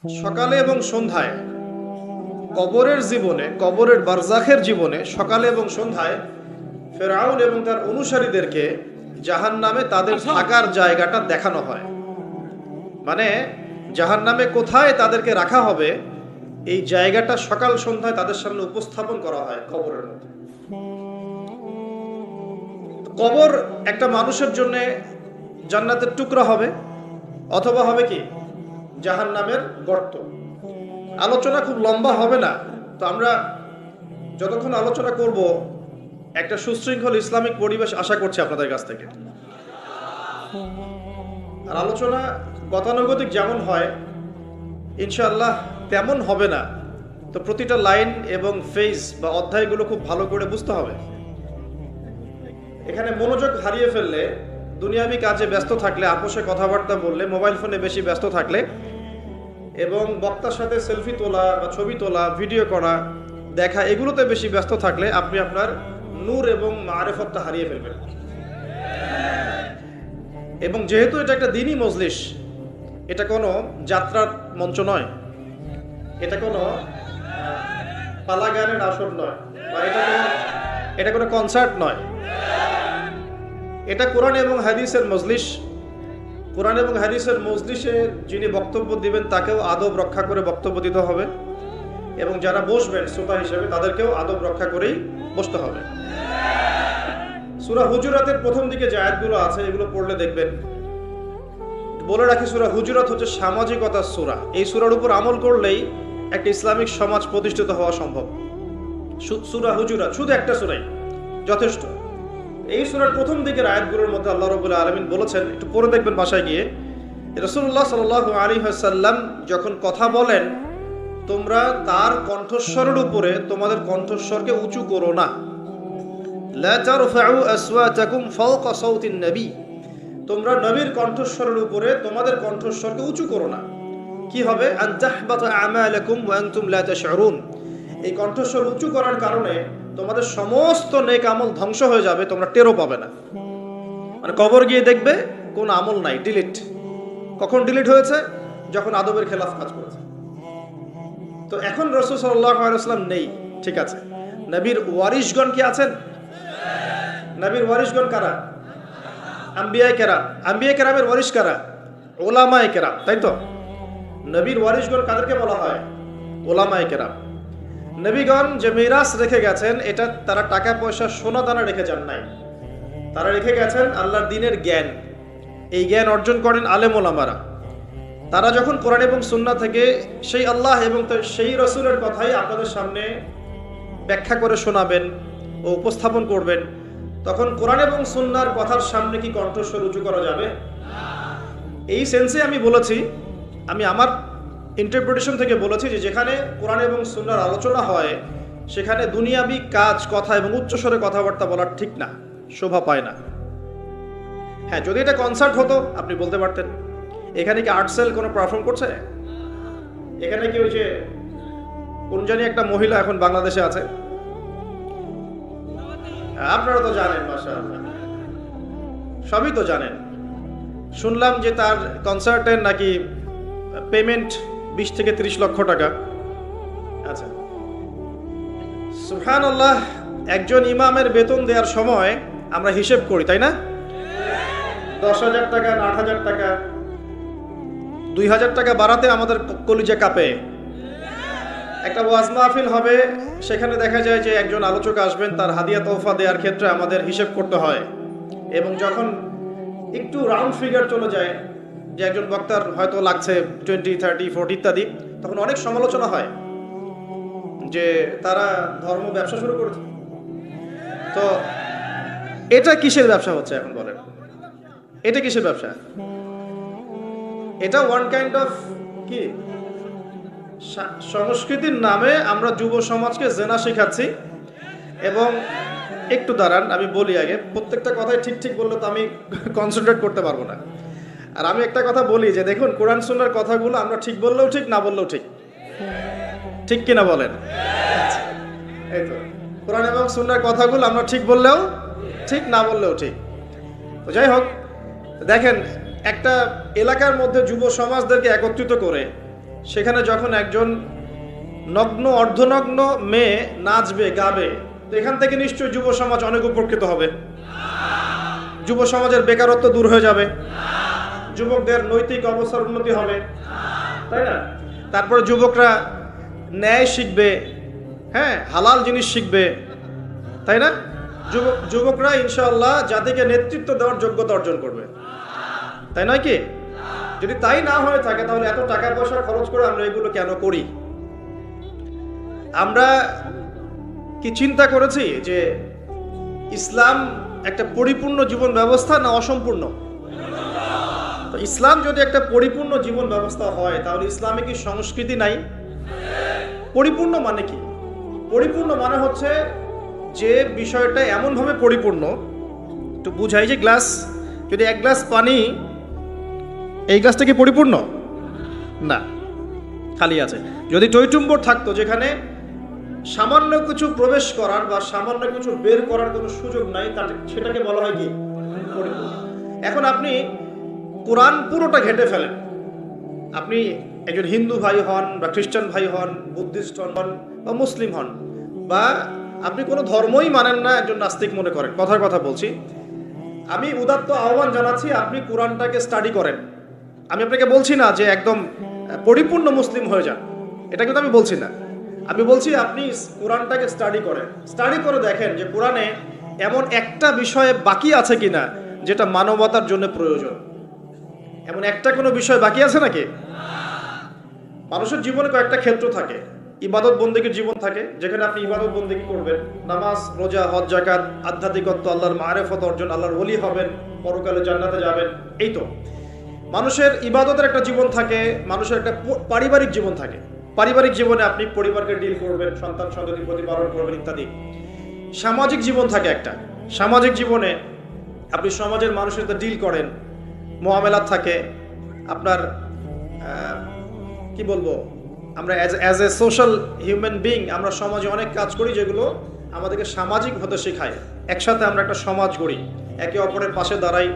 সকালে এবং সন্ধ্যায় কবরের জীবনে, কবরের বারজাখের জীবনে সকালে এবং সন্ধ্যায় ফেরাউন এবং তার অনুসারীদেরকে জাহান্নামে তাদের থাকার জায়গাটা দেখানো হয়। মানে জাহান্নামে কোথায় তাদেরকে রাখা হবে এই জায়গাটা সকাল সন্ধ্যায় তাদের সামনে উপস্থাপন করা হয় কবরের মধ্যে। কবর একটা মানুষের জন্য জান্নাতের টুকরা হবে, অথবা হবে কি জাহান্নামের গর্ত। আলোচনা খুব লম্বা হবে না, তো আমরা যতক্ষণ আলোচনা করব একটা সুশৃঙ্খল ইসলামিক পরিবেশ আশা করছি আপনাদের কাছ থেকে। আর আলোচনা গতানুগতিক যেমন হয় ইনশাআল্লাহ তেমন হবে না। তো প্রতিটা লাইন এবং ফেজ বা অধ্যায়গুলো খুব ভালো করে বুঝতে হবে। এখানে মনোযোগ হারিয়ে ফেললে, দুনিয়াবি কাজে ব্যস্ত থাকলে, আপোষে কথাবার্তা বললে, মোবাইল ফোনে বেশি ব্যস্ত থাকলে এবং বক্তার সাথে সেলফি তোলা বা ছবি তোলা, ভিডিও করা, দেখা, এগুলোতে বেশি ব্যস্ত থাকলে আপনি আপনার নূর এবং মারেফতটা হারিয়ে ফেলবেন। এবং যেহেতু এটা একটা দ্বীনি মজলিস, এটা কোনো যাত্রার মঞ্চ নয়, এটা কোনো পালা গানের আসর নয়, বা এটা কোনো কনসার্ট নয়, এটা কোরআন এবং হাদিসের মজলিস। কোরআন এবং হাদিসের মজলিসে যিনি বক্তব্য দিবেন তাকেও আদব রক্ষা করে বক্তব্য দিতে হবে, এবং যারা বসবেন শ্রোতা হিসেবে তাদেরকেও আদব রক্ষা করেই বসতে হবে। সূরা হুজুরাতের প্রথম দিকে যে আয়াতগুলো আছে এগুলো পড়লে দেখবেন। বলে রাখি, সূরা হুজুরাত হচ্ছে সামাজিকতার সূরা। এই সূরার উপর আমল করলেই একটা ইসলামিক সমাজ প্রতিষ্ঠিত হওয়া সম্ভব। সূরা হুজুরাত শুধু একটা সূরাই যথেষ্ট। এই সূরার প্রথম দিকের আয়াতগুলোর মধ্যে আল্লাহ রাব্বুল আলামিন বলেছেন, একটু পড়ে দেখবেন বাসায় গিয়ে। রাসূলুল্লাহ সাল্লাল্লাহু আলাইহি ওয়াসাল্লাম যখন কথা বলেন, তোমরা তার কণ্ঠস্বরের উপরে তোমাদের কণ্ঠস্বরকে উঁচু করো না। লা তারফাউ আসওয়াতাকুম ফাওকা সাওতিন নবী, তোমরা নবীর কণ্ঠস্বরের উপরে তোমাদের কণ্ঠস্বরকে উঁচু করো না। কি হবে? আন তাহবাতা আমালাকুম ওয়া আনতুম লা তাশউরুন, এই কণ্ঠস্বর উঁচু করার কারণে তোমাদের সমস্ত নেক আমল ধ্বংস হয়ে যাবে, তোমরা টেরও পাবে না। মানে কবর গিয়ে দেখবে কোন আমল নাই, ডিলিট। কখন ডিলিট হয়েছে? যখন আদবের খেলাফ কাজ করেছে। তো এখন রাসূল সাল্লাল্লাহু আলাইহি ওয়াসাল্লাম নেই, ঠিক আছে। নবীর ওয়ারিশগণ কি আছেন? নবীর ওয়ারিশগণ কারা? আম্বিয়ায়ে কেরাম। আম্বিয়ায়ে কেরামের ওয়ারিশ কারা? উলামায়ে কেরাম, তাই তো? নবীর ওয়ারিশগণ কাদেরকে বলা হয়? উলামায়ে কেরাম। নবীগণ যে মিরাস রেখে গেছেন, এটা তারা টাকা পয়সা সোনা দানা রেখে যান নাই, তারা রেখে গেছেন আল্লাহর দ্বীনের জ্ঞান। এই জ্ঞান অর্জন করেন আলেম ওলামারা। তারা যখন কোরআন এবং সুন্নাহ থেকে সেই আল্লাহ এবং সেই রাসূলের কথাই আপনাদের সামনে ব্যাখ্যা করে শোনাবেন ও উপস্থাপন করবেন, তখন কোরআন এবং সুন্নাহর কথার সামনে কি কণ্ঠস্বর উঁচু করা যাবে? এই সেন্সে আমি বলেছি, আমি আমার ইন্টারপ্রিটেশন থেকে বলেছি যে যেখানে কোরআন এবং সুন্নাহর আলোচনা হয় সেখানে দুনিয়াবি কাজ, কথা এবং উচ্চস্বরে কথাবার্তা বলার ঠিক না, শোভা পায় না। হ্যাঁ, যদি এটা কনসার্ট হতো আপনি বলতে পারতেন। এখানে কি আর্টসেল কোনো পারফর্ম করছে? এখানে কি ওই যে কোন জানি একটা মহিলা এখন বাংলাদেশে আছে, আপনারা তো জানেন, মাশাআল্লাহ সবই তো জানেন। শুনলাম যে তার কনসার্টের নাকি পেমেন্ট 20 থেকে 30 লক্ষ টাকা। আচ্ছা, সুবহানাল্লাহ। একজন ইমামের বেতন দেওয়ার সময় আমরা হিসেব করি, তাই না? 10,000 টাকা, 8,000 টাকা, 2,000 টাকা বাড়াতে আমাদের কলিজা কাঁপে। একটা ওয়াজ মাহফিল হবে, সেখানে দেখা যায় যে একজন আলোচক আসবেন, তার হাদিয়া তোহফা দেওয়ার ক্ষেত্রে আমাদের হিসেব করতে হয়। এবং যখন একটু রাউন্ড ফিগার চলে যায়, যে একজন বক্তার হয়তো লাগছে 20, 30, 40 ইত্যাদি, তখন অনেক সমালোচনা হয় যে তারা ধর্ম ব্যবসা শুরু করেছে। তো এটা কিসের ব্যবসা হচ্ছে এখন বলেন? এটা কিসের ব্যবসা? এটা ওয়ান কাইন্ড অফ কি সংস্কৃতির নামে আমরা যুব সমাজকে জেনা শেখাচ্ছি। এবং একটু দাঁড়ান, আমি বলি আগে, প্রত্যেকটা কথাই ঠিক ঠিক বললে তো আমি কনসেন্ট্রেট করতে পারবো না। আর আমি একটা কথা বলি যে দেখুন, কোরআন সুন্নাহর কথাগুলো আমরা ঠিক বললেও ঠিক, না বললেও ঠিক, ঠিক কিনা বলেন? এই তো, কোরআন এবং সুন্নাহর কথাগুলো আমরা ঠিক বললেও ঠিক, না বললেও ঠিক। তো যাই হোক, দেখেন, একটা এলাকার মধ্যে যুব সমাজদেরকে একত্রিত করে সেখানে যখন একজন নগ্ন অর্ধনগ্ন মেয়ে নাচবে গাবে, তো এখান থেকে নিশ্চয়ই যুব সমাজ অনেক উপকৃত হবে, যুব সমাজের বেকারত্ব দূর হয়ে যাবে, যুবকদের নৈতিক অবস্থার উন্নতি হবে, তাই না? তারপরে যুবকরা ন্যায় শিখবে, হ্যাঁ, হালাল জিনিস শিখবে, তাই না? যুবকরা ইনশাআল্লাহ জাতিকে নেতৃত্ব দেওয়ার যোগ্যতা অর্জন করবে, তাই নয় কি? যদি তাই না হয়ে থাকে তাহলে এত টাকা পয়সা খরচ করে আমরা এগুলো কেন করি? আমরা কি চিন্তা করেছি যে ইসলাম একটা পরিপূর্ণ জীবন ব্যবস্থা না অসম্পূর্ণ? তো ইসলাম যদি একটা পরিপূর্ণ জীবন ব্যবস্থা হয় তাহলে ইসলামে কি সংস্কৃতি নাই? পরিপূর্ণ মানে কি? পরিপূর্ণ মানে হচ্ছে যে বিষয়টা এমনভাবে পরিপূর্ণ, একটু বুঝাই, যে গ্লাস, যদি এক গ্লাস পানি, এই গ্লাসটা কি পরিপূর্ণ? না, খালি আছে। যদি টইটুম্বর থাকতো যেখানে সামান্য কিছু প্রবেশ করার বা সামান্য কিছু বের করার কোনো সুযোগ নাই, সেটাকে বলা হয় কি? পরিপূর্ণ। এখন আপনি কোরআন পুরোটা ঘেঁটে ফেলেন, আপনি একজন হিন্দু ভাই হন বা খ্রিস্টান ভাই হন, বুদ্ধিস্ট হন বা মুসলিম হন, বা আপনি কোনো ধর্মই মানেন না, একজন নাস্তিক মনে করেন, কথার কথা বলছি, আমি উদাত্ত আহ্বান জানাচ্ছি আপনি কোরআনটাকে স্টাডি করেন। আমি আপনাকে বলছি না যে একদম পরিপূর্ণ মুসলিম হয়ে যান, এটা কিন্তু আমি বলছি না। আমি বলছি আপনি কোরআনটাকে স্টাডি করেন, স্টাডি করে দেখেন যে কোরআনে এমন একটা বিষয়ে বাকি আছে কিনা যেটা মানবতার জন্য প্রয়োজন। এমন একটা কোনো বিষয় বাকি আছে নাকি? মানুষের জীবনে কয়েকটা ক্ষেত্র থাকে, ইবাদত বন্দেগীর জীবন থাকে যেখানে আপনি ইবাদত বন্দেগী করবেন, নামাজ, রোজা, হজ, যাকাত, আধ্যাত্মিকত্ব, আল্লাহর মারেফত অর্জন, আল্লাহর ওলি হবেন, পরকালে জান্নাতে যাবেন। এই তো মানুষের ইবাদতের একটা জীবন থাকে, মানুষের একটা পারিবারিক জীবন থাকে। পারিবারিক জীবনে আপনি পরিবারকে ডিল করবেন, সন্তান সন্ততি প্রতিপালন করবেন ইত্যাদি। সামাজিক জীবন থাকে একটা, সামাজিক জীবনে আপনি সমাজের মানুষের সাথে ডিল করেন, মোয়ামেলাত থাকে আপনার। কি বলবো, আমরা as a social human being আমরা সমাজে অনেক কাজ করি যেগুলো আমাদেরকে সামাজিক হতে শেখায়। একসাথে আমরা একটা সমাজ গড়ি, একে অপরের পাশে দাঁড়াই,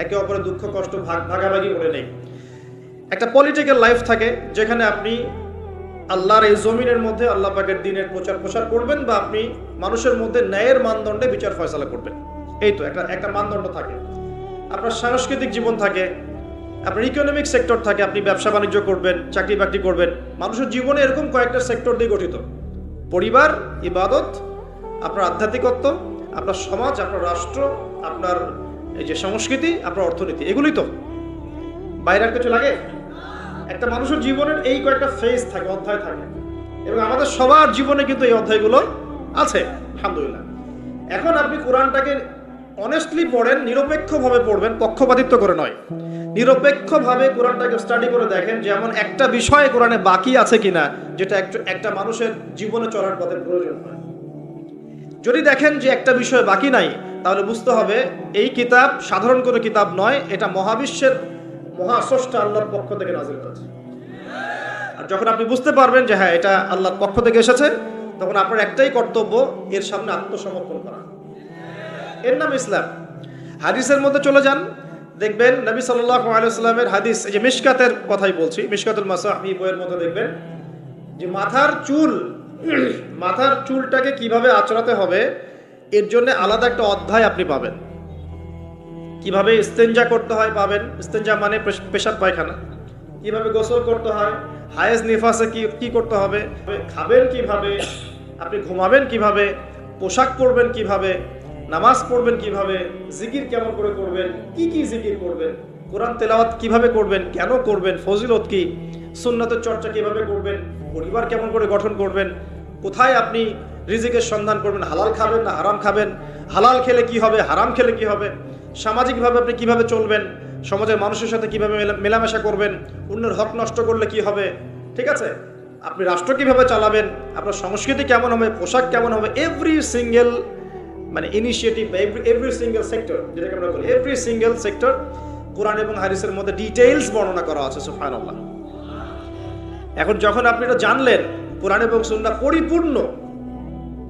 একে অপরের দুঃখ কষ্ট ভাগাভাগি করে নেই। একটা পলিটিক্যাল লাইফ থাকে যেখানে আপনি আল্লাহর এই জমিনের মধ্যে আল্লাহ পাকের দ্বীনের প্রচার প্রসার করবেন, বা আপনি মানুষের মধ্যে ন্যায়ের মানদণ্ডে বিচার ফয়সালা করবেন। এই তো একটা মানদণ্ড থাকে। আপনার সাংস্কৃতিক জীবন থাকে, আপনার ইকোনমিক সেক্টর থাকে, আপনি ব্যবসা বাণিজ্য করবেন, চাকরি বাকরি করবেন। মানুষের জীবনে এরকম কয়েকটা সেক্টর দিয়ে গঠিত: পরিবার, ইবাদত, আপনার আধ্যাত্মিকত্ব, আপনার সমাজ, আপনার রাষ্ট্র, আপনার এই যে সংস্কৃতি, আপনার অর্থনীতি। এগুলোই তো, বাইরে আর কিছু লাগে? একটা মানুষের জীবনের এই কয়েকটা ফেজ থাকে, অধ্যায় থাকে, এবং আমাদের সবার জীবনে কিন্তু এই অধ্যায়গুলো আছে, আলহামদুলিল্লাহ। এখন আপনি কোরআনটাকে অনেস্টলি পড়েন, নিরপেক্ষভাবে পড়বেন, পক্ষপাতিত্ব করে নয়, নিরপেক্ষভাবে কোরআনটাকে স্টাডি করে দেখেন যে এমন একটা বিষয় কোরআনে বাকি আছে কিনা যেটা একটা মানুষের জীবনে চলার পথে প্রয়োজন হয়। যদি দেখেন যে একটা বিষয় বাকি নাই, তাহলে বুঝতে হবে এই কিতাব সাধারণ কোনো কিতাব নয়, এটা মহাবিশ্বের মহাস্রষ্টা আল্লাহর পক্ষ থেকে নাযিল হয়েছে। আর যখন আপনি বুঝতে পারবেন যে হ্যাঁ এটা আল্লাহর পক্ষ থেকে এসেছে, তখন আপনার একটাই কর্তব্য, এর সামনে আত্মসমর্পণ করা। এর নাম ইসলাম। হাদিসের মধ্যে চলে যান, দেখবেন নবী সাল্লাল্লাহু আলাইহি ওয়াসাল্লামের হাদিস, এই যে মিশকাতের কথাই বলছি, মিশকাতুল মাসাহি বইয়ের মধ্যে দেখবেন যে মাথার চুলটাকে কিভাবে আঁচড়াতে হবে এর জন্য আলাদা একটা অধ্যায় আপনি পাবেন। কিভাবে ইস্তেঞ্জা করতে হয় পাবেন, ইস্তেঞ্জা মানে পেশাব পায়খানা, কিভাবে গোসল করতে হয়, হায়েজ নিফাসে কি করতে হবে, খাবেন কিভাবে, আপনি ঘুমাবেন কিভাবে, পোশাক পরবেন কিভাবে, নামাজ পড়বেন কিভাবে, জিকির কেমন করে করবেন, কি জিকির করবেন, কোরআন তেলাওয়াত কিভাবে করবেন, কেন করবেন, ফজিলত কি, সুন্নাতের চর্চা কিভাবে করবেন, পরিবার কেমন করে গঠন করবেন, কোথায় আপনি রিজিকের সন্ধান করবেন, হালাল খাবেন না হারাম খাবেন, হালাল খেলে কি হবে, হারাম খেলে কি হবে, সামাজিকভাবে আপনি কিভাবে চলবেন, সমাজের মানুষের সাথে কিভাবে মেলামেশা করবেন, অন্যের হক নষ্ট করলে কি হবে, ঠিক আছে, আপনি রাষ্ট্র কিভাবে চালাবেন, আপনার সংস্কৃতি কেমন হবে, পোশাক কেমন হবে, এভরি সিঙ্গেল মানে ইনিশিয়েটিভ, এভরি সিঙ্গেল সেক্টর, যেটাকে আমরা বলি এভরি সিঙ্গেল সেক্টর কোরআন এবং হাদিসের মধ্যে ডিটেইলস বর্ণনা করা আছে। সুবহানাল্লাহ। এখন যখন আপনি এটা জানলেন, কোরআন এবং সুন্নাহ পরিপূর্ণ,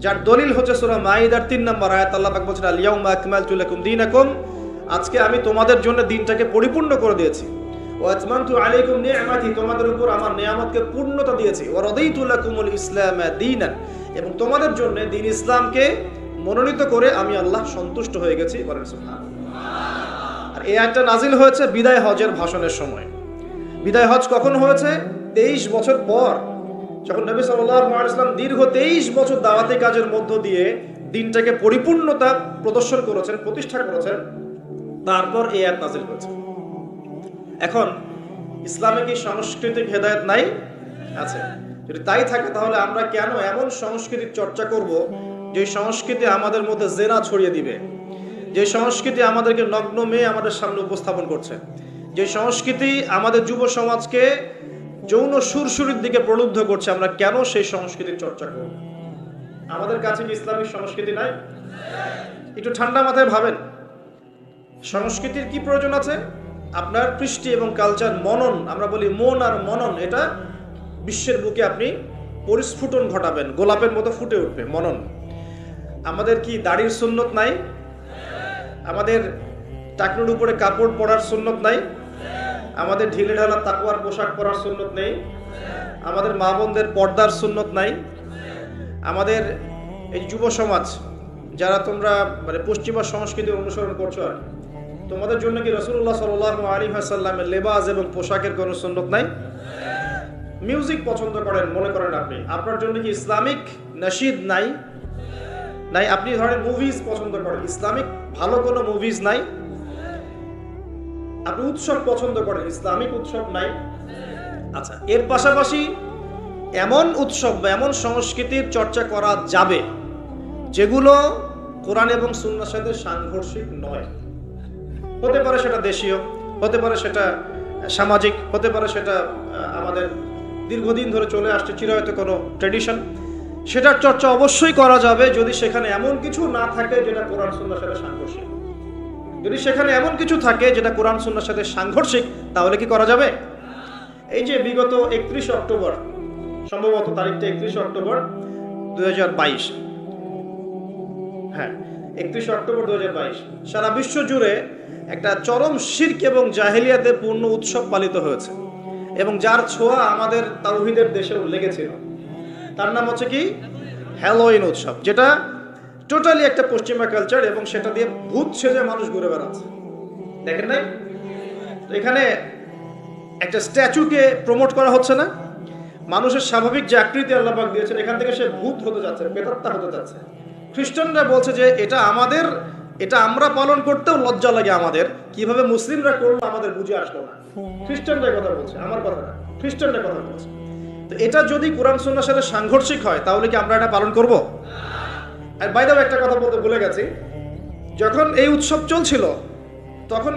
যার দলিল হচ্ছে সূরা মাইদার 3 নম্বর আয়াত, আল্লাহ পাক বলছেন আল ইয়াউমা আকমালতু লাকুম দীনাকুম, আজকে আমি তোমাদের জন্য দিনটাকে পরিপূর্ণ করে দিয়েছি। ওয়া আতমামতু আলাইকুম নি'মাতি, তোমাদের উপর আমার নিয়ামতকে পূর্ণতা দিয়েছি। ওয়া রাদিতু লাকুমুল ইসলাম দীনান, এবং তোমাদের জন্য দ্বীন ইসলামকে মনোনীত করে আমি আল্লাহ সন্তুষ্ট হয়ে গেছি। বলেন সুবহানাল্লাহ। আর এই আয়াতটা নাজিল হয়েছে বিদায় হজের ভাষণের সময়। বিদায় হজ কখন হয়েছে? 23 বছর পর, যখন নবী সাল্লাল্লাহু আলাইহি ওয়াসাল্লাম দীর্ঘ 23 বছর দাওয়াতি কাজের মধ্য দিয়ে দিনটাকে পরিপূর্ণতা প্রদর্শন করেছেন, প্রতিষ্ঠা করেছেন, তারপর এই আয়াত নাজিল হয়েছে। এখন ইসলামে কি সাংস্কৃতিক হেদায়েত নাই? আছে। যদি তাই থাকে তাহলে আমরা কেন এমন সংস্কৃতির চর্চা করব যে সংস্কৃতি আমাদের মধ্যে জেনা ছড়িয়ে দিবে, যে সংস্কৃতি আমাদেরকে নগ্ন মেয়ে আমাদের সামনে উপস্থাপন করছে, যে সংস্কৃতি আমাদের যুব সমাজকে যৌন সুরসুরির দিকে প্রলুব্ধ করছে, আমরা কেন সেই সংস্কৃতির চর্চা করব? আমাদের কাছে কি ইসলামিক সংস্কৃতি নাই? একটু ঠান্ডা মাথায় ভাবেন, সংস্কৃতির কি প্রয়োজন আছে? আপনার কৃষ্টি এবং কালচার মনন, আমরা বলি মন আর মনন, এটা বিশ্বের বুকে আপনি পরিস্ফুটন ঘটাবেন, গোলাপের মতো ফুটে উঠবে মনন। আমাদের কি দাড়ির সুন্নত নাই? আমাদের টাকনুর উপরে কাপড় পরার সুন্নত নাই? আমাদের ঢিলে ঢালা তাকওয়ার পোশাক পরার সুন্নত নেই? আমাদের মা বোনদের পর্দার সুন্নত নাই? আমাদের এই যুব সমাজ যারা তোমরা মানে পশ্চিমা সংস্কৃতি অনুসরণ করছো, আর তোমাদের জন্য কি রাসূলুল্লাহ সাল্লাল্লাহু আলাইহি ওয়াসাল্লামের লেবাস এবং পোশাকের কোনো সুন্নত নাই? মিউজিক পছন্দ করেন মনে করেন আপনি, আপনার জন্য কি ইসলামিক নাশিদ নাই? নাই। আপনি ধরেন মুভিজ পছন্দ করেন, ইসলামিক ভালো কোনো মুভিজ নাই? আপনি উৎসব পছন্দ করেন, ইসলামিক উৎসব নাই? আচ্ছা, এর পাশাপাশি এমন উৎসব বা এমন সংস্কৃতির চর্চা করা যাবে যেগুলো কোরআন এবং সুন্নাহর সাথে সাংঘর্ষিক নয়। হতে পারে সেটা দেশীয়, হতে পারে সেটা সামাজিক, হতে পারে সেটা আমাদের দীর্ঘদিন ধরে চলে আসছে চিরায়ত কোনো ট্র্যাডিশন। সেটার চর্চা অবশ্যই করা যাবে যদি সেখানে এমন কিছু না থাকে যেটা কোরআন সুন্নাহর সাথে সাংঘর্ষিক। যদি সেখানে এমন কিছু থাকে যেটা কোরআন সুন্নাহর সাথে সাংঘর্ষিক, তাহলে কি করা যাবে? এই যে বিগত 31 অক্টোবর, সম্ভবত তারিখটা 31 অক্টোবর 2022, হ্যাঁ 31 অক্টোবর 2022, সারা বিশ্ব জুড়ে একটা চরম শিরক এবং জাহেলিয়াতে পূর্ণ উৎসব পালিত হয়েছে, এবং যার ছোঁয়া আমাদের তাওহীদের দেশেও লেগেছিল। তার নাম হচ্ছে কি? হ্যালোইন উৎসব, যেটা টোটালি একটা পশ্চিমা কালচার, এবং সেটা দিয়ে ভূত সেজে মানুষ ঘুরে বেড়াচ্ছে। দেখেন নাই? এখানে একটা স্ট্যাচুকে প্রমোট করা হচ্ছে না? মানুষের স্বাভাবিক যে আকৃতি আল্লাহ পাক দিয়েছেন, এখান থেকে সে ভূত হতে যাচ্ছে, প্রেতাত্মা হতে যাচ্ছে। খ্রিস্টানরা বলছে যে এটা আমাদের, এটা আমরা পালন করতেও লজ্জা লাগে আমাদের, কিভাবে মুসলিমরা করলো আমাদের বুঝে আসলো না। খ্রিস্টানরা কথা বলছে, আমার কথা না, খ্রিস্টানরা কথা বলছে। তো এটা যদি কোরআন সুন্নাহর সাথে সাংঘর্ষিক হয় তাহলে কি আমরা এটা পালন করব? আর বাই দ্য ওয়ে একটা কথা বলতে ভুলে গেছি, যখন এই উৎসব চলছিল তখন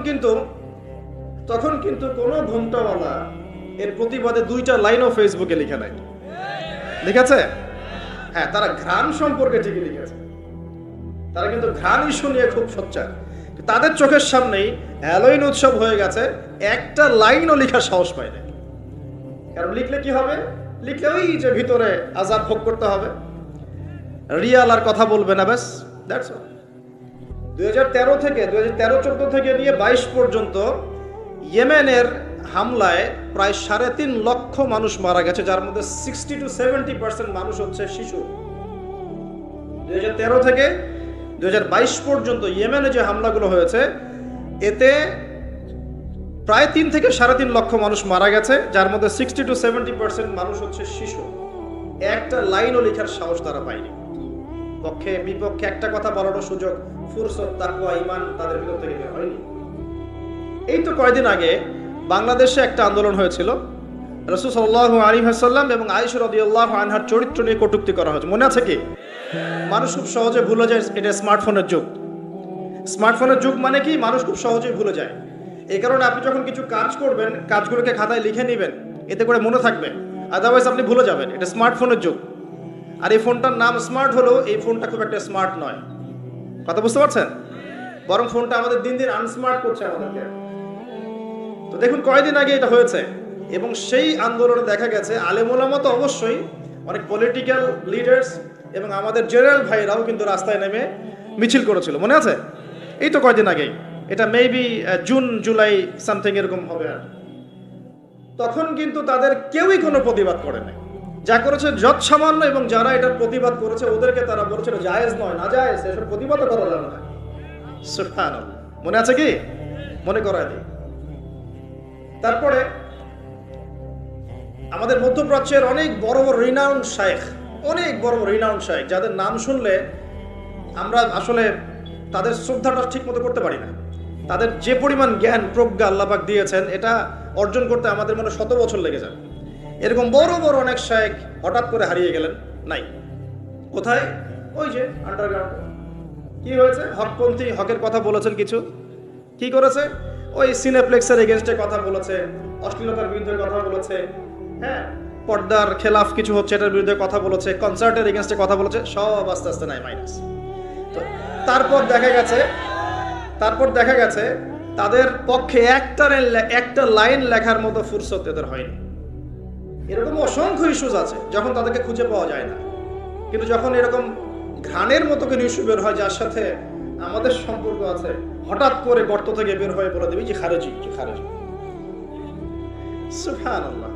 কিন্তু কোনো ঘুমটাওয়ালা এর প্রতিবাদে 2টা লাইনও ফেসবুকে লিখে নাই। লিখেছে? হ্যাঁ, তারা ঘ্রাণ সম্পর্কে ঠিকই লিখেছে, তারা কিন্তু ঘ্রাণ ইস্যু নিয়ে খুব সোচ্চার। তাদের চোখের সামনেই হ্যালোইন উৎসব হয়ে গেছে, একটা লাইনও লেখার সাহস পায় না। কারণ লিখলে কি হবে? লিখলে ওই যে ভিতরে আযাব ভোগ করতে হবে, রিয়াল আর কথা বলবে না, ব্যাস, দ্যাটস অল। 2013-14 থেকে নিয়ে 22 পর্যন্ত ইয়েমেনের হামলায় প্রায় 3.5 লক্ষ মানুষ মারা গেছে, যার মধ্যে 60 to 70% মানুষ হচ্ছে শিশু। 2013 থেকে 2022 পর্যন্ত ইয়েমেনে যে হামলাগুলো হয়েছে, এতে প্রায় 3 থেকে 3.5 লক্ষ মানুষ মারা গেছে, যার মধ্যে 60 to 70% মানুষ হচ্ছে শিশু। একটা লাইনও লেখার সাহস তারা পায়নি। পক্ষে বিপক্ষে একটা কথা বলারও সুযোগ, ফুরসত, তাকওয়া, ঈমান তাদের ভিতর থেকে বের হয়নি। এই তো কয়েকদিন আগে বাংলাদেশে একটা আন্দোলন হয়েছিল, রাসূল সাল্লাল্লাহু আলাইহি ওয়াসাল্লাম এবং আয়েশা রাদিয়াল্লাহু আনহার চরিত্র নিয়ে কটূক্তি করা হয়েছে, মনে আছে কি? মানুষ খুব সহজে ভুলে যায়, এটা স্মার্টফোনের যুগ। স্মার্টফোনের যুগ মানে কি? মানুষ খুব সহজেই ভুলে যায়। এই কারণে আপনি যখন কিছু কাজ করবেন, কাজগুলোকে খাতায় লিখে নেবেন, এতে করে মনে থাকবে, আদারওয়াইজ আপনি ভুলে যাবেন। এটা স্মার্টফোনের যুগ। আর এই ফোনটার নাম স্মার্ট হলেও এই ফোনটা খুব একটা স্মার্ট নয়। কথা বুঝতে পারছেন? বরং ফোনটা আমাদের দিন দিন আনস্মার্ট করছে আমাদেরকে। তো দেখুন, কয়েকদিন আগে এটা হয়েছে, এবং সেই আন্দোলনে দেখা গেছে আলেম ওলামা তো অবশ্যই, অনেক পলিটিক্যাল লিডার্স এবং আমাদের জেনারেল ভাইরাও কিন্তু রাস্তায় নেমে মিছিল করেছিল, মনে আছে? এই তো কয়েকদিন আগেই, এটা মেবি জুন জুলাই সামথিং এরকম হবে। আর তখন কিন্তু তাদের কেউই কোনো প্রতিবাদ করে নাই। যা করেছে যৎ সামান্য, এবং যারা এটার প্রতিবাদ করেছে ওদেরকে তারা বলেছিল জায়েজ নয়, না জায়েজ, এসব প্রতিবাদও করা যাবে না। সুবহানাল্লাহ। মনে আছে কি? মনে করায় দিই। তারপরে আমাদের মধ্যপ্রাচ্যের অনেক বড় বড় রিনাউন্ড শায়েখ, অনেক বড় বড় রিনাউন্ড শায়েখ, যাদের নাম শুনলে আমরা আসলে তাদের শ্রদ্ধাটা ঠিক মতো করতে পারি না। তাদের যে পরিমাণ জ্ঞান প্রজ্ঞা আল্লাহ পাক দিয়েছেন, এটা অর্জন করতে আমাদের মনে 100 বছর লেগে যায়। এরকম বড় বড় অনেক শায়েখ হঠাৎ করে হারিয়ে গেলেন, নাই। কোথায়? ওই যে আন্ডারগ্রাউন্ড। কি হয়েছে? হকপন্থী, হকের কথা বলেছেন কিছু, কি করেছে? ওই সিনেপ্লেক্সের এগেনস্টে কথা বলেছে, অশ্লীলতার বিরুদ্ধে কথা বলেছে, হ্যাঁ, পর্দার খেলাফ কিছু হচ্ছে এটার বিরুদ্ধে কথা বলেছে, কনসার্টের এগেনস্টে কথা বলেছে, সব আস্তে আস্তে নাই মাইনাস। তো তারপর দেখা গেছে তাদের পক্ষে একটা লাইন লেখার মতো ফুরসত এদের হয়নি। এরকম অসংখ্য ইস্যুজ আছে যখন তাদেরকে খুঁজে পাওয়া যায় না, কিন্তু যখন এরকম ঘ্রাণের মতো কোনো ইস্যু বের হয় যার সাথে আমাদের সম্পর্ক আছে, হঠাৎ করে গর্ত থেকে বের হয়ে বলে দেবে যে খারেজি, যে খারেজি। সুবহানাল্লাহ,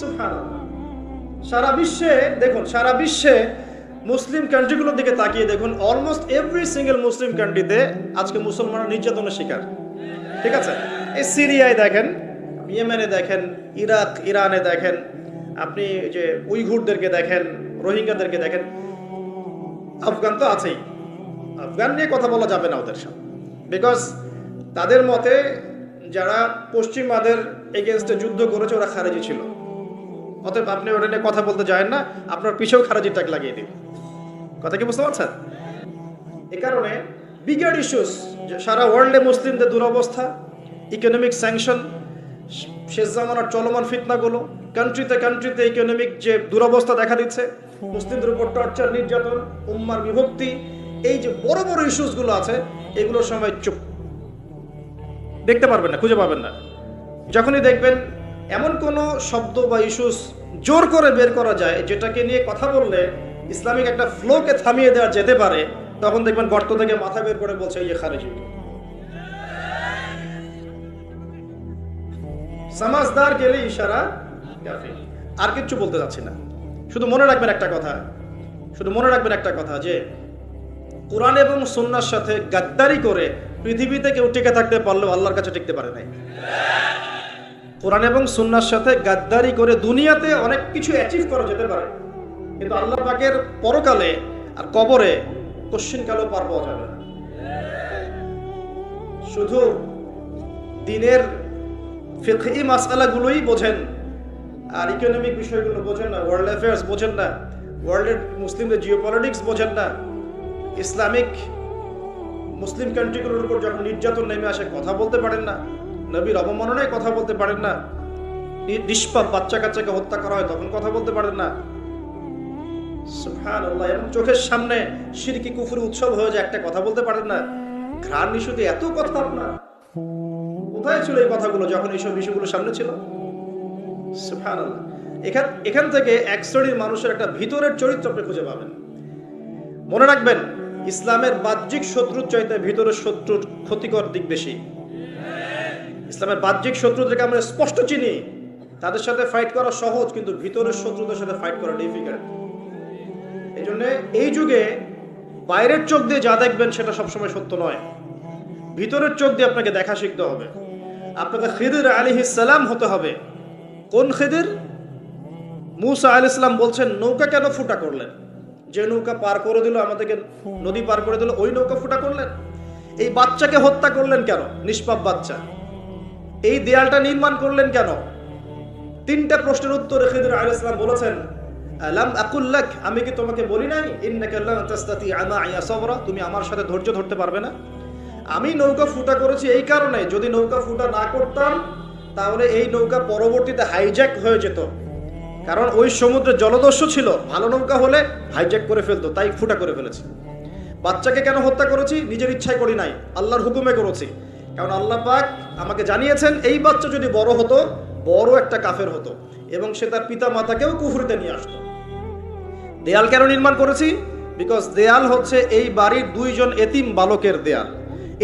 সুবহানাল্লাহ। সারা বিশ্বে দেখুন, সারা বিশ্বে মুসলিম কান্ট্রিগুলোর দিকে তাকিয়ে দেখুন, অলমোস্ট এভরি সিঙ্গেল মুসলিম কান্ট্রিতে আজকে মুসলমানরা নির্যাতনের শিকার। ঠিক আছে? এই সিরিয়ায় দেখেন, ইয়েমেনে দেখেন, ইরাক ইরানে দেখেন, আপনি যে উইঘুরদেরকে দেখেন, রোহিঙ্গাদেরকে দেখেন, আফগান তো আছেই। আফগান নিয়ে কথা বলা যাবে না ওদের সাথে, বিকজ তাদের মতে যারা পশ্চিমাদের এগেনস্টে যুদ্ধ করেছে ওরা খারেজি ছিল। অতএব আপনি ওটা নিয়ে কথা বলতে যায় না, আপনার পিছেও খারাজির টাক লাগিয়ে দিন। কথা কি বুঝতে পারছেন? এ কারণে বিগার ইস্যুস, সারা ওয়ার্ল্ডে মুসলিমদের দুরবস্থা, ইকোনমিক স্যাংশন, শেষ জামানার চলমান ফিতনাগুলো, কান্ট্রিতে ইকোনমিক যে দুরবস্থা দেখা দিচ্ছে, মুসলিমদের উপর টর্চার, নির্যাতন, উম্মার বিভক্তি, এই যে বড় বড় ইস্যুসগুলো আছে, এগুলোর সময় চুপ, দেখতে পারবেন না, খুঁজে পাবেন না। যখনই দেখবেন এমন কোনো শব্দ বা ইস্যুস জোর করে বের করা যায় যেটাকে নিয়ে কথা বললে ইসলামিক একটা ফ্লোকে থামিয়ে দেওয়া যেতে পারে, তখন দেখবেন গর্ত থেকে মাথা বের করে বলছে এই যে খারেজি। সমাজদার গেলে ইশারা কাফি। আর কিচ্ছু বলতে যাচ্ছি না, শুধু মনে রাখবেন একটা কথা, যে কোরআন এবং সুন্নাহর সাথে গাদ্দারি করে পৃথিবীতে কেউ টিকে থাকতে পারলেও আল্লাহর কাছে টিকতে পারে নাই। কোরআন এবং সুন্নাহর সাথে গাদ্দারি করে দুনিয়াতে অনেক কিছু অ্যাচিভ করা যেতে পারে, কিন্তু আল্লাহ পাকের পরকালে আর কবরে কোশ্চিনকালেও পার পাওয়া যাবে না। শুধু দিনের ফিকহি মাসআলাগুলোই বোঝেন আর ইকোনমিক বিষয়গুলো বোঝেন না, ওয়ার্ল্ড অ্যাফেয়ার্স বোঝেন না, ওয়ার্ল্ডের মুসলিমদের জিওপলিটিক্স বোঝেন না, ইসলামিক মুসলিম কান্ট্রিগুলোর উপর যখন নির্যাতন নেমে আসে কথা বলতে পারেন না, নবীর অবমাননায় কথা বলতে পারেন না, নিষ্পাপ বাচ্চা কাচ্চাকে হত্যা করা হয় তখন কথা বলতে পারেন না। সুবহানাল্লাহ। এবং চোখের সামনে শিরকি কুফরি উৎসব হয়ে যায়, একটা কথা বলতে পারেন না। ঘ্রাণ ইস্যুতে এত কথা আপনার, কোথায় ছিল এই কথাগুলো যখন এইসব ইস্যুগুলো সামনে ছিল? সুবহানাল্লাহ। এখান থেকে এক শ্রেণীর মানুষের একটা ভিতরের চরিত্র আপনি খুঁজে পাবেন। মনে রাখবেন, ইসলামের বাহ্যিক শত্রুর চাইতে ভিতরের শত্রুর ক্ষতিকর দিক বেশি। ইসলামের বাহ্যিক শত্রুদেরকে আমরা স্পষ্ট চিনি, তাদের সাথে ফাইট করা সহজ, কিন্তু ভিতরের শত্রুদের সাথে ফাইট করা ডিফিকাল্ট। এই জন্য এই যুগে বাইরের চোখ দিয়ে যা দেখবেন সেটা সবসময় সত্য নয়, ভিতরের চোখ দিয়ে আপনাকে দেখা শিখতে হবে। আপনাকে খিদির আলাইহিস সালাম হতে হবে। কোন খিদির? মুসা আলাইহিস সালাম বলছেন নৌকা কেন ফুটা করলেন? যে নৌকা পার করে দিল, আমাদেরকে নদী পার করে দিল, ওই নৌকা ফুটা করলেন? এই বাচ্চাকে হত্যা করলেন কেন? নিষ্পাপ বাচ্চা। এই দেয়ালটা নির্মাণ করলেন কেন? 3টা প্রশ্নের উত্তরে খিদির আলাইহিস সালাম বলেছেন, আলাম আকুল লাক, আমি কি তোমাকে বলি নাই ইন্নাকা লান তাসতাতিআ মা'ইয়া সাবরা, তুমি আমার সাথে ধৈর্য ধরতে পারবে না? আমি নৌকা ফুটা করেছি এই কারণে, যদি নৌকা ফুটা না করতাম তাহলে এই নৌকা পরবর্তীতে হাইজ্যাক হয়ে যেত, কারণ ওই সমুদ্রে জলদস্যু ছিল, ভালো নৌকা হলে হাইজ্যাক করে ফেলতো, তাই ফুটা করে ফেলেছি। বাচ্চাকে কেন হত্যা করেছি? নিজের ইচ্ছায় করি নাই, আল্লাহর হুকুমে করেছি, কারণ আল্লাহ পাক আমাকে জানিয়েছেন এই বাচ্চা যদি বড় হতো, বড় একটা কাফের হতো এবং সে তার পিতা মাতাকেও কুফরিতে নিয়ে আসতো। দেয়াল কেন নির্মাণ করেছি? বিকজ দেয়াল হচ্ছে এই বাড়ির 2 জন এতিম বালকের দেয়াল।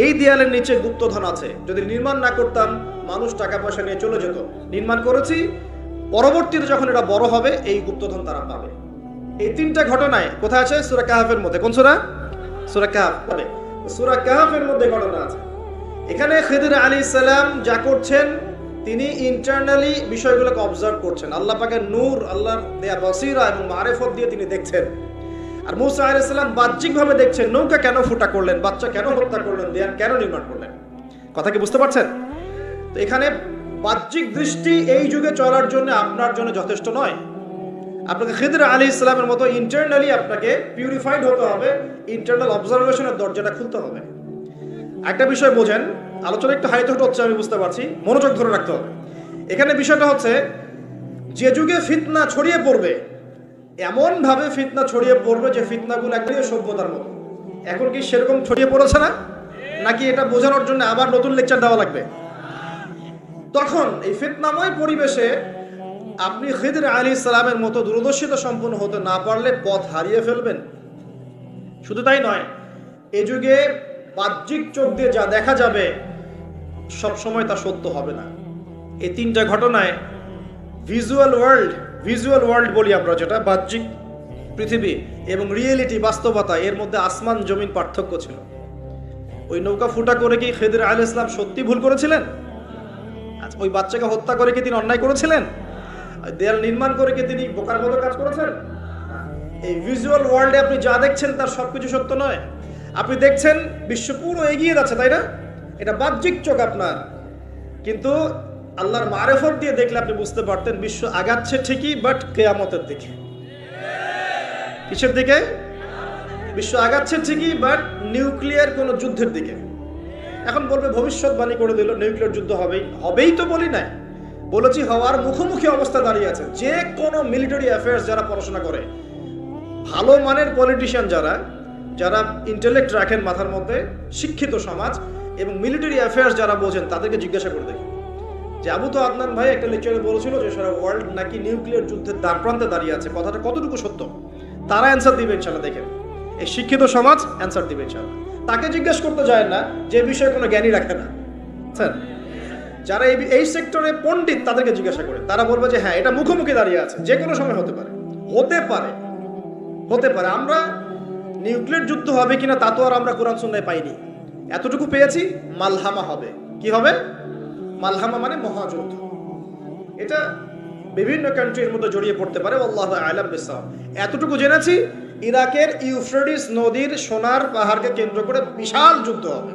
এই দেয়ালের নিচে গুপ্তধন আছে, যদি নির্মাণ না করতাম মানুষ টাকা পয়সা নিয়ে চলে যেত। নির্মাণ করেছি, পরবর্তীতে যখন এটা বড় হবে এই গুপ্তধন তারা পাবে। এই তিনটা ঘটনায় কোথায় আছে? সূরা কাহফের মধ্যে। কোন সূরা? সূরা কাহফ। সূরা কাহফের মধ্যে ঘটনা আছে। এখানে খিদির আলাইহিস সালাম যা করছেন, তিনি ইন্টারনালি বিষয়গুলোকে অবজার্ভ করছেন। আল্লাহ পাকের নূর, আল্লাহর দেয়া বসিরা এবং মারিফত দিয়ে তিনি দেখছেন। আর মূসা আলাইহিস সালাম বাহ্যিকভাবে দেখছেন, নৌকা কেন ফুটা করলেন, বাচ্চা কেন হত্যা করলেন, দেয়াল কেন নির্মাণ করলেন। কথা কি বুঝতে পারছেন? তো এখানে বাহ্যিক দৃষ্টি এই যুগে চলার জন্য আপনার জন্য যথেষ্ট নয়। আপনাকে খিদির আলাইহিস সালামের মতো ইন্টারনালি আপনাকে পিউরিফাইড হতে হবে, ইন্টারনাল অবজারভেশনের দরজাটা খুলতে হবে। একটা বিষয় বোঝেন, আলোচনা একটু হাইট হচ্ছে আমি বুঝতে পারছি, মনোযোগ ধরে রাখতে হবে। এখানে বিষয়টা হচ্ছে, যে যুগে ফিতনা ছড়িয়ে পড়বে, এমন ভাবে ফিতনা ছড়িয়ে পড়বে যে ফিতনাগুলো একদম সভ্যতার মতো। এখন কি সেরকম ছড়িয়ে পড়েছে না? নাকি এটা বোঝানোর জন্য আবার নতুন লেকচার দেওয়া লাগবে? তখন এই ফিতনাময় পরিবেশে আপনি খিদির আলাইহিস সালামের মতো দূরদর্শিতা সম্পন্ন হতে না পারলে পথ হারিয়ে ফেলবেন। শুধু তাই নয়, এই যুগে বাহ্যিক চোখ দিয়ে যা দেখা যাবে সব সময় তা সত্য হবে না। এই তিনটা ঘটনায় ভিজুয়াল ওয়ার্ল্ড বলি আমরা, যেটা বাহ্যিক পৃথিবী এবং রিয়েলিটি বাস্তবতা, এর মধ্যে আসমান জমিন পার্থক্য ছিল। ওই নৌকা ফুটা করে কি খিদির আলাইহিস সালাম সত্যি ভুল করেছিলেন? আচ্ছা, ওই বাচ্চাকে হত্যা করে কি তিনি অন্যায় করেছিলেন? দেয়াল নির্মাণ করে কি তিনি বোকার মতো কাজ করেছেন? এই ভিজুয়াল ওয়ার্ল্ডে আপনি যা দেখছেন তার সবকিছু সত্য নয়। আপনি দেখছেন বিশ্ব পুরো এগিয়ে যাচ্ছে, তাই না? এটা বাহ্যিক চোখ আপনার, কিন্তু আল্লাহর মারিফত দিয়ে দেখলে আপনি বুঝতে পারতেন বিশ্ব আগাচ্ছে ঠিকই, বাট কিয়ামতের দিকে। কিসের দিকে? বিশ্ব আগাচ্ছে ঠিকই, বাট নিউক্লিয়ার কোন যুদ্ধের দিকে। এখন বলবে ভবিষ্যৎবাণী করে দিল নিউক্লিয়ার যুদ্ধ হবেই তো বলি না, বলেছি হওয়ার মুখোমুখি অবস্থা দাঁড়িয়ে আছে। যে কোনো মিলিটারি অ্যাফেয়ার্স যারা পড়াশোনা করে, ভালো মানের পলিটিশিয়ান যারা ইন্টেলেক্ট রাখেন মাথার মধ্যে, শিক্ষিত সমাজ এবং মিলিটারি অ্যাফেয়ার্স যারা বোঝেন, তাদেরকে জিজ্ঞাসা করে দেখি যে আবু তো আদনান ভাই একটা লেকচারে বলেছিল যে সারা ওয়ার্ল্ড নাকি নিউক্লিয়ার যুদ্ধের দ্বারপ্রান্তে দাঁড়িয়ে আছে, কথাটা কতটুকু সত্য? তারা অ্যান্সার দিবে ইনশাল্লাহ। দেখেন, এই শিক্ষিত সমাজ অ্যান্সার দিবে ইনশাল্লাহ। তাকে জিজ্ঞেস করতে যায় না যে বিষয়ে কোনো জ্ঞানী রাখে না। স্যার, যারা এই সেক্টরে পণ্ডিত তাদেরকে জিজ্ঞাসা করে, তারা বলবে যে হ্যাঁ, এটা মুখোমুখি দাঁড়িয়ে আছে, যে কোনো সময় হতে পারে। আমরা নিউক্লিয়ার যুদ্ধ হবে কিনা তা তো আর আমরা কোরআন সুন্নাহয় পাইনি। এতটুকু পেয়েছি, মালহামা হবে। কি হবে? মালহামা মানে মহাযুদ্ধ। এটা বিভিন্ন কান্ট্রির মধ্যে জড়িয়ে পড়তে পারে, আল্লাহু আ'লাম বিসসাওয়াব। এতটুকু জেনেছি, ইরাকের ইউফ্রেটিস নদীর সোনার পাহাড়কে কেন্দ্র করে বিশাল যুদ্ধ হবে,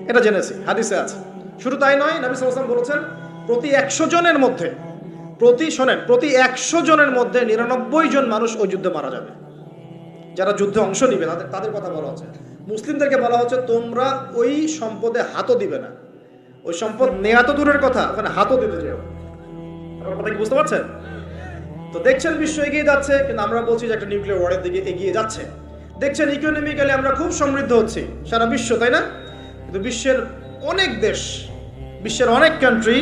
এটা জেনেছি, হাদিসে আছে। শুধু তাই নয়, নবী সাল্লাল্লাহু আলাইহি ওয়াসাল্লাম বলেছেন প্রতি 100 জনের মধ্যে, প্রতি 100 জনের মধ্যে 99 জন মানুষ ওই যুদ্ধে মারা যাবে। যারা যুদ্ধে অংশ নিবে তাদের কথা বলা হচ্ছে। মুসলিমদেরকে বলা হচ্ছে তোমরা ওই সম্পদে হাতও দিবে না। ওই সম্পদ নেওয়া তো দূরের কথা, ওখানে হাতও দিতে যেও। আপনার কথা কি বুঝতে পারছেন? তো দেখছেন বিশ্ব এগিয়ে যাচ্ছে, কিন্তু আমরা বলছি যে একটা নিউক্লিয়ার ওয়ারের দিকে এগিয়ে যাচ্ছে। দেখছেন ইকোনমিক্যালি আমরা খুব সমৃদ্ধ হচ্ছি, সারা বিশ্ব, তাই না? কিন্তু বিশ্বের অনেক দেশ, বিশ্বের অনেক কান্ট্রি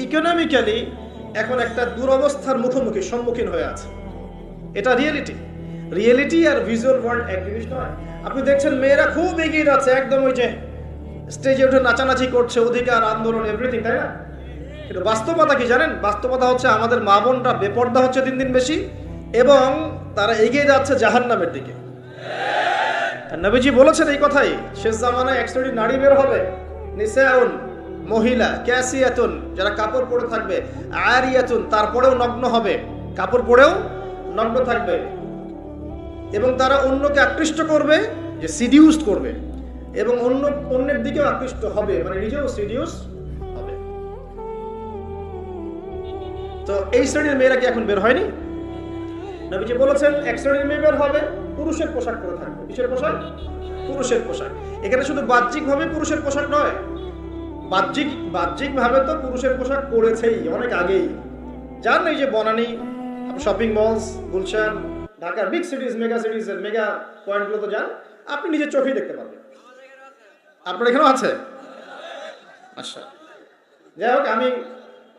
ইকোনমিক্যালি এখন একটা দুরবস্থার সম্মুখীন হয়ে আছে। এটা রিয়েলিটি আর ভিজুয়াল ওয়ার্ল্ড এক জিনিস নয়। আপনি দেখছেন মেয়েরা খুব এগিয়ে যাচ্ছে, একদম ওই যে স্টেজে উঠে নাচানাচি করছে, অধিকার আন্দোলন এভরিথিং, তাই না? কিন্তু বাস্তবতা কি জানেন? বাস্তবতা হচ্ছে আমাদের মা বোনরা বেপর্দা হচ্ছে দিন দিন বেশি, এবং তারা এগিয়ে যাচ্ছে জাহান্নামের দিকে। নবীজি বলেছেন এই কথাই, শেষ জামানায় এক শ্রেণীর নারী বের হবে, নিসাউন, মহিলা, ক্যাসিয়াতুন, যারা কাপড় পরে থাকবে, আরিয়াতুন, তারপরেও নগ্ন হবে, কাপড় পরেও নগ্ন থাকবে, এবং তারা অন্যকে আকৃষ্ট করবে, যে সিডিউসড করবে, এবং অন্যের দিকেও আকৃষ্ট হবে, মানে নিজেও সিডিউস হবে। তো এই শ্রেণীর মেয়েরা কি এখন বের হয়নি? নবীজি বলেছেন এক শ্রেণীর মেয়ে বের হবে, পুরুষের পোশাক পরে থাকবে। কিসের পোশাক? পুরুষের পোশাক। এখানে শুধু বাহ্যিকভাবে পুরুষের পোশাক নয়, বাহ্যিকভাবে তো পুরুষের পোশাক পরেছেই অনেক আগেই। যার নেই যে বনানী, শপিং মলস, গুলশান, ঢাকার big cities, mega cities, mega পয়েন্টগুলোতে যান, আপনি নিজের চোখেই দেখতে পাবেন। আপনার এখানেও আছে? আচ্ছা, যাই হোক,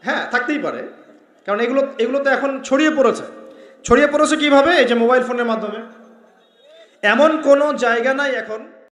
হ্যাঁ, থাকতেই পারে, কারণ এগুলো তো এখন ছড়িয়ে পড়েছে কিভাবে? এই যে মোবাইল ফোনের মাধ্যমে। এমন কোনো জায়গা নাই এখন